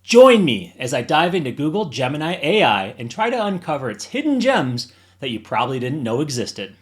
Join me as I dive into Google Gemini AI and try to uncover its hidden gems that you probably didn't know existed.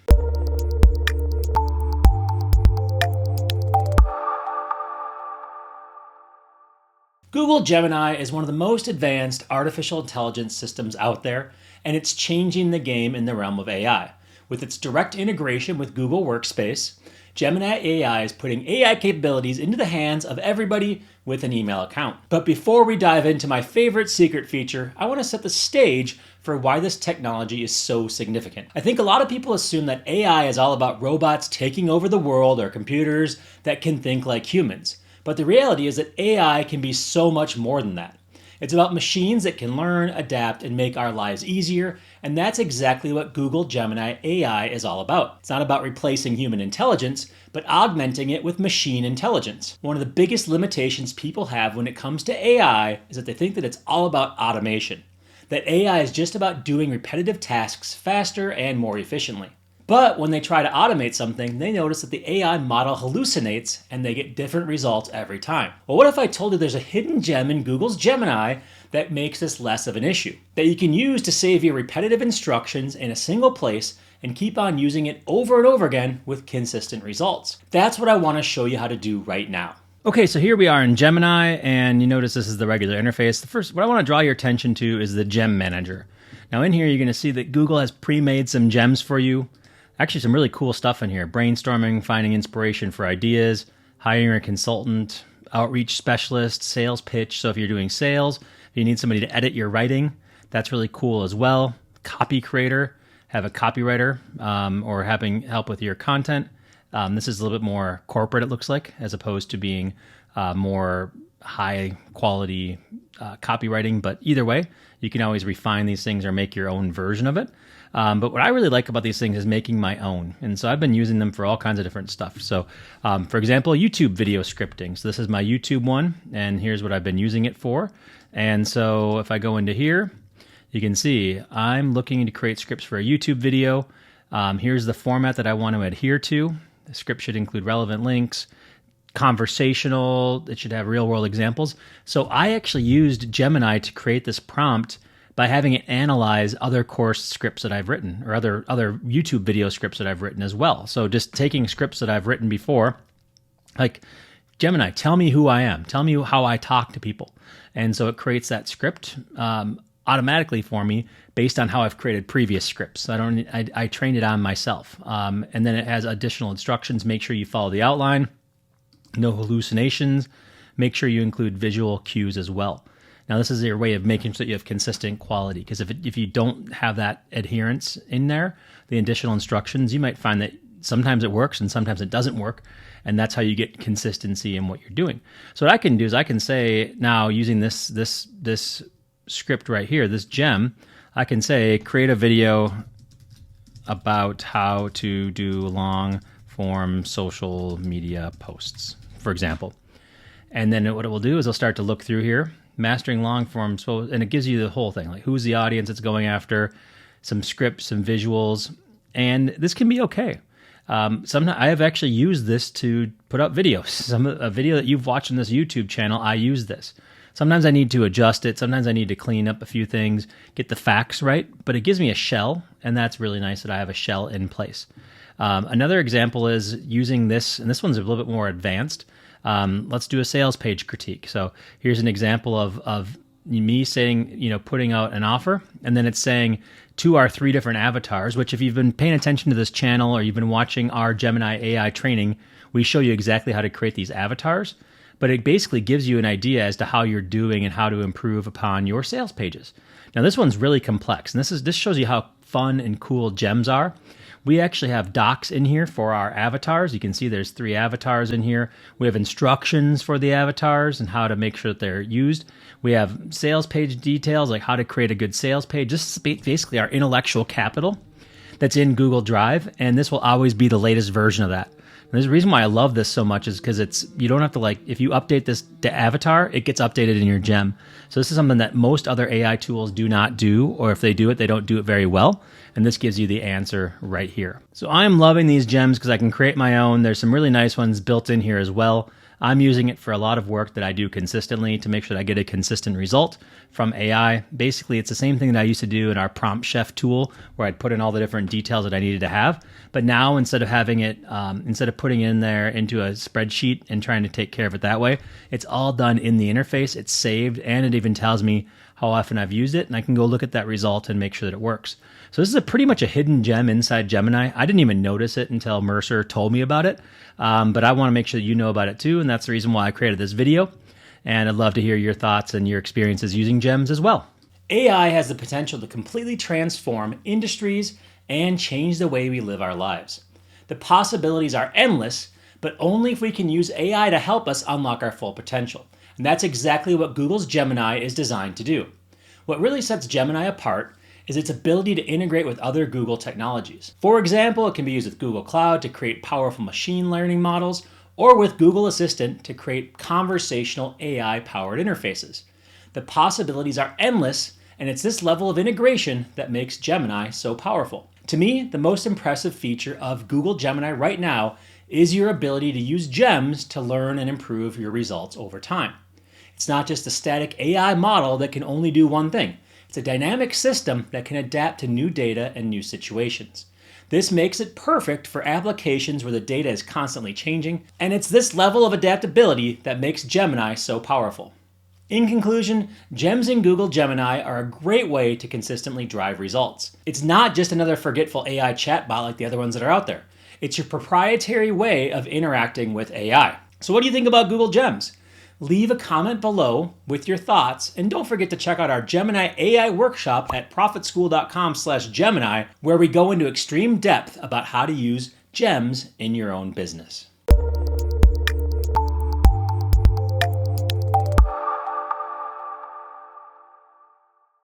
Google Gemini is one of the most advanced artificial intelligence systems out there, and it's changing the game in the realm of AI. With its direct integration with Google Workspace, Gemini AI is putting AI capabilities into the hands of everybody with an email account. But before we dive into my favorite secret feature, I want to set the stage for why this technology is so significant. I think a lot of people assume that AI is all about robots taking over the world or computers that can think like humans. But the reality is that AI can be so much more than that. It's about machines that can learn, adapt, and make our lives easier, and that's exactly what Google Gemini AI is all about. It's not about replacing human intelligence, but augmenting it with machine intelligence. One of the biggest limitations people have when it comes to AI is that they think that it's all about automation, that AI is just about doing repetitive tasks faster and more efficiently. But when they try to automate something, they notice that the AI model hallucinates and they get different results every time. Well, what if I told you there's a hidden gem in Google's Gemini that makes this less of an issue, that you can use to save your repetitive instructions in a single place and keep on using it over and over again with consistent results? That's what I want to show you how to do right now. Okay, so here we are in Gemini, and you notice this is the regular interface. What I want to draw your attention to is the Gem Manager. Now in here, you're going to see that Google has pre-made some gems for you. Actually, some really cool stuff in here. Brainstorming, finding inspiration for ideas, hiring a consultant, outreach specialist, sales pitch. So if you're doing sales, if you need somebody to edit your writing, that's really cool as well. Copy creator, have a copywriter or having help with your content. This is a little bit more corporate, it looks like, as opposed to being more high quality copywriting. But either way, you can always refine these things or make your own version of it. But what I really like about these things is making my own. And so I've been using them for all kinds of different stuff. So for example, YouTube video scripting. So this is my YouTube one, and here's what I've been using it for. And so if I go into here, you can see I'm looking to create scripts for a YouTube video. Here's the format that I want to adhere to. The script should include relevant links, conversational, it should have real world examples. So I actually used Gemini to create this prompt by having it analyze other course scripts that I've written or other YouTube video scripts that I've written as well. So just taking scripts that I've written before, like, Gemini, tell me who I am. Tell me how I talk to people. And so it creates that script automatically for me based on how I've created previous scripts. I trained it on myself. And then it has additional instructions. Make sure you follow the outline, no hallucinations. Make sure you include visual cues as well. Now, this is your way of making sure that you have consistent quality, because if you don't have that adherence in there, the additional instructions, you might find that sometimes it works and sometimes it doesn't work, and that's how you get consistency in what you're doing. So what I can do is I can say now, using this script right here, this gem, I can say create a video about how to do long form social media posts, for example. And then what it will do is it'll start to look through here, mastering long form, and it gives you the whole thing, like who's the audience it's going after, some scripts, some visuals, and this can be okay. Sometimes I have actually used this to put up videos. A video that you've watched on this YouTube channel, I use this. Sometimes I need to adjust it. Sometimes I need to clean up a few things, get the facts right, but it gives me a shell, and that's really nice that I have a shell in place. Another example is using this, and this one's a little bit more advanced. Let's do a sales page critique. So here's an example of me saying, putting out an offer, and then it's saying to our 3 different avatars, which if you've been paying attention to this channel or you've been watching our Gemini AI training, we show you exactly how to create these avatars, but it basically gives you an idea as to how you're doing and how to improve upon your sales pages. Now this one's really complex, and this shows you how fun and cool gems are. We actually have docs in here for our avatars. You can see there's 3 avatars in here. We have instructions for the avatars and how to make sure that they're used. We have sales page details, like how to create a good sales page. This is basically our intellectual capital that's in Google Drive, and this will always be the latest version of that. And there's a reason why I love this so much is because you don't have to, if you update this to avatar, it gets updated in your gem. So this is something that most other AI tools do not do, or if they do it, they don't do it very well. And this gives you the answer right here. So I'm loving these gems because I can create my own. There's some really nice ones built in here as well. I'm using it for a lot of work that I do consistently to make sure that I get a consistent result from AI. Basically, it's the same thing that I used to do in our Prompt Chef tool, where I'd put in all the different details that I needed to have. But now, instead of having it, instead of putting it in there into a spreadsheet and trying to take care of it that way, it's all done in the interface. It's saved, and it even tells me how often I've used it, and I can go look at that result and make sure that it works. So this is pretty much a hidden gem inside Gemini. I didn't even notice it until Mercer told me about it, but I want to make sure that you know about it too, and that's the reason why I created this video, and I'd love to hear your thoughts and your experiences using gems as well. AI has the potential to completely transform industries and change the way we live our lives. The possibilities are endless, but only if we can use AI to help us unlock our full potential. And that's exactly what Google's Gemini is designed to do. What really sets Gemini apart is its ability to integrate with other Google technologies. For example, it can be used with Google Cloud to create powerful machine learning models, or with Google Assistant to create conversational AI-powered interfaces. The possibilities are endless, and it's this level of integration that makes Gemini so powerful. To me, the most impressive feature of Google Gemini right now is your ability to use gems to learn and improve your results over time. It's not just a static AI model that can only do one thing. It's a dynamic system that can adapt to new data and new situations. This makes it perfect for applications where the data is constantly changing, and it's this level of adaptability that makes Gemini so powerful. In conclusion, gems in Google Gemini are a great way to consistently drive results. It's not just another forgetful AI chatbot like the other ones that are out there. It's your proprietary way of interacting with AI. So what do you think about Google Gems? Leave a comment below with your thoughts, and don't forget to check out our Gemini AI workshop at profitschool.com/Gemini, where we go into extreme depth about how to use gems in your own business.